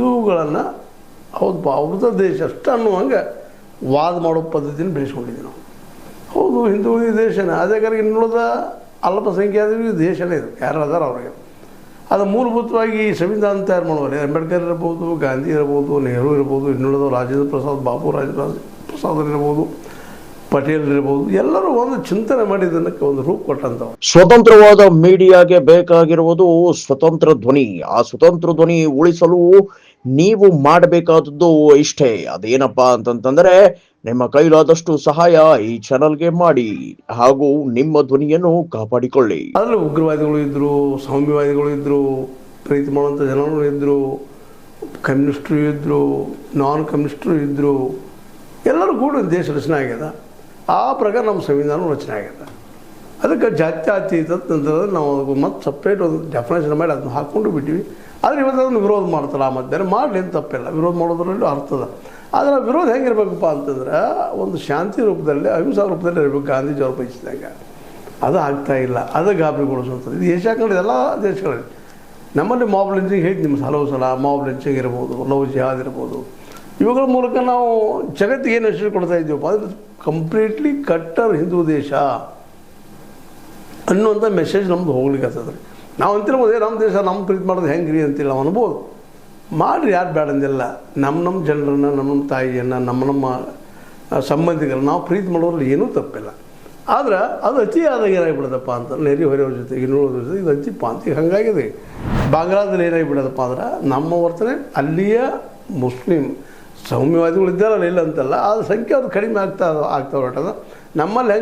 ಹಿಂದೂಗಳನ್ನು ಹೌದಪ್ಪ ಅವ್ರದ್ದು ದೇಶ ಅಷ್ಟು ಅನ್ನುವಂಗೆ ವಾದ ಮಾಡೋ ಪದ್ಧತಿನ ಬೆಳೆಸ್ಕೊಂಡಿದ್ದೀವಿ ನಾವು. ಹೌದು, ಹಿಂದೂ ದೇಶನೇ, ಅದೇ ಕಾರಣ ಇನ್ನುಳಿದ ಅಲ್ಪಸಂಖ್ಯಾತರಿಗೆ ದೇಶನೇ ಇದು, ಯಾರು ಅದಾರ ಅವ್ರಿಗೆ. ಅದು ಮೂಲಭೂತವಾಗಿ ಸಂವಿಧಾನ ತಯಾರು ಮಾಡುವಲ್ಲಿ ಅಂಬೇಡ್ಕರ್ ಇರ್ಬೋದು, ಗಾಂಧಿ ಇರ್ಬೋದು, ನೆಹರು ಇರ್ಬೋದು, ಇನ್ನುಳಿದ ರಾಜೇಂದ್ರ ಪ್ರಸಾದ್, ಬಾಬು ರಾಜೇಂದ್ರ ಪ್ರಸಾದ್ ಇರ್ಬೋದು, ಪಟೇಲ್ ಇರ್ಬೋದು, ಎಲ್ಲರೂ ಒಂದು ಚಿಂತನೆ ಮಾಡಿ ಇದಕ್ಕೆ ಒಂದು ರೂಪ ಕೊಟ್ಟಂಥವ್ರು. ಸ್ವತಂತ್ರವಾದ ಮೀಡಿಯಾಗೆ ಬೇಕಾಗಿರುವುದು ಸ್ವತಂತ್ರ ಧ್ವನಿ. ಆ ಸ್ವತಂತ್ರ ಧ್ವನಿ ಉಳಿಸಲು ನೀವು ಮಾಡಬೇಕಾದದ್ದು ಇಷ್ಟೇ. ಅದೇನಪ್ಪಾ ಅಂತಂತಂದ್ರೆ ನಿಮ್ಮ ಕೈಲಾದಷ್ಟು ಸಹಾಯ ಈ ಚಾನಲ್ಗೆ ಮಾಡಿ ಹಾಗೂ ನಿಮ್ಮ ಧ್ವನಿಯನ್ನು ಕಾಪಾಡಿಕೊಳ್ಳಿ. ಅದರಲ್ಲಿ ಉಗ್ರವಾದಿಗಳು ಇದ್ದರು, ಸೌಮ್ಯವಾದಿಗಳು ಇದ್ದರು, ಪ್ರೀತಿ ಮಾಡುವಂಥ ಜನರು ಇದ್ದರು, ಕಮ್ಯುನಿಸ್ಟರು ಇದ್ದರು, ನಾನ್ ಕಮ್ಯುನಿಸ್ಟರು ಇದ್ದರು, ಎಲ್ಲರೂ ಕೂಡ ದೇಶ ರಚನೆ ಆಗ್ಯದ. ಆ ಪ್ರಕಾರ ನಮ್ಮ ಸಂವಿಧಾನ ರಚನೆ ಆಗ್ಯದ. ಅದಕ್ಕೆ ಜಾತ್ಯತೀತ ಅಂತಂದ್ರೆ ನಾವು ಮತ್ತೆ ಸಪ್ರೇಟ್ ಒಂದು ಡೆಫಿನೇಷನ್ ಮಾಡಿ ಅದನ್ನ ಹಾಕ್ಕೊಂಡು ಬಿಟ್ಟಿವಿ. ಆದರೆ ಇವತ್ತು ಅದನ್ನು ವಿರೋಧ ಮಾಡ್ತಾರೆ. ಆ ಮಧ್ಯಾಹ್ನ ಮಾಡಲಿ ಅಂತ ತಪ್ಪಿಲ್ಲ, ವಿರೋಧ ಮಾಡೋದ್ರಲ್ಲೂ ಅರ್ಥದ. ಆದರೆ ವಿರೋಧ ಹೆಂಗಿರ್ಬೇಕಪ್ಪ ಅಂತಂದ್ರೆ ಒಂದು ಶಾಂತಿ ರೂಪದಲ್ಲಿ, ಅಹಿಂಸಾ ರೂಪದಲ್ಲಿ ಇರಬೇಕು, ಗಾಂಧೀಜಿಯವ್ರ ಬಯಸಿದಾಗ. ಅದು ಆಗ್ತಾಯಿಲ್ಲ, ಅದು ಗಾಬರಿಗೊಳಿಸುವಂಥದ್ದು. ಇದು ಏಷ್ಯಾ ಕಂಡ ಎಲ್ಲ ದೇಶಗಳಲ್ಲಿ. ನಮ್ಮಲ್ಲಿ ಮಾಬ್ ಲಿಂಚಿಂಗ್ ಹೇಗೆ ನಿಮ್ಮ ಹಲವು ಸಲ ಮಾಬ್ ಲಿಂಚಿಂಗ್ ಇರ್ಬೋದು, ಲವ್ ಜಿಹಾದ್ ಇರ್ಬೋದು, ಇವುಗಳ ಮೂಲಕ ನಾವು ಜಗತ್ತಿಗೆ ಏನು ಹೆಸರು ಕೊಡ್ತಾ ಇದ್ದೀವಪ್ಪ ಅಂದರೆ ಕಂಪ್ಲೀಟ್ಲಿ ಕಟ್ಟರ್ ಹಿಂದೂ ದೇಶ ಅನ್ನುವಂಥ ಮೆಸೇಜ್ ನಮ್ಮದು ಹೋಗ್ಲಿಕ್ಕೆ ಆಗ್ತದೆ. ನಾವು ಅಂತಿರ್ಬೋದು, ನಮ್ಮ ದೇಶ ನಮ್ಮ ಪ್ರೀತಿ ಮಾಡೋದು ಹೆಂಗೆ ರೀ ಅಂತಿಲ್ಲ, ನಾವು ಅನ್ಬೋದು. ಮಾಡಿರಿ, ಯಾರು ಬೇಡ ಅಂದಿಲ್ಲ. ನಮ್ಮ ಜನರನ್ನು, ನಮ್ಮ ತಾಯಿಯನ್ನು, ನಮ್ಮ ಸಂಬಂಧಿಕರನ್ನು ನಾವು ಪ್ರೀತಿ ಮಾಡೋದ್ರಲ್ಲಿ ಏನೂ ತಪ್ಪಿಲ್ಲ. ಆದ್ರೆ ಅದು ಅತಿಯಾದಾಗ ಏನಾಗಿಬಿಡೋದಪ್ಪ ಅಂತ ನೆರೆ ಹೊರೆಯವ್ರ ಜೊತೆಗೆ, ಇನ್ನೂರ ಜೊತೆ ಇದು ಅತಿಪ್ಪ ಅಂತ ಈಗ ಹಾಗಾಗಿದೆ. ಬಾಂಗ್ಲಾದಲ್ಲಿ ಏನಾಗಿಬಿಡೋದಪ್ಪ ಅಂದ್ರೆ ನಮ್ಮ ವರ್ತನೆ ಅಲ್ಲಿಯ ಮುಸ್ಲಿಂ ಸೌಮ್ಯವಾದಿಗಳು ಇದ್ದಾರಲ್ಲ, ಇಲ್ಲ ಅಂತಲ್ಲ, ಆ ಸಂಖ್ಯೆ ಅದು ಕಡಿಮೆ ಆಗ್ತಾ ಹೊರಟದ. ನಮ್ಮಲ್ಲಿ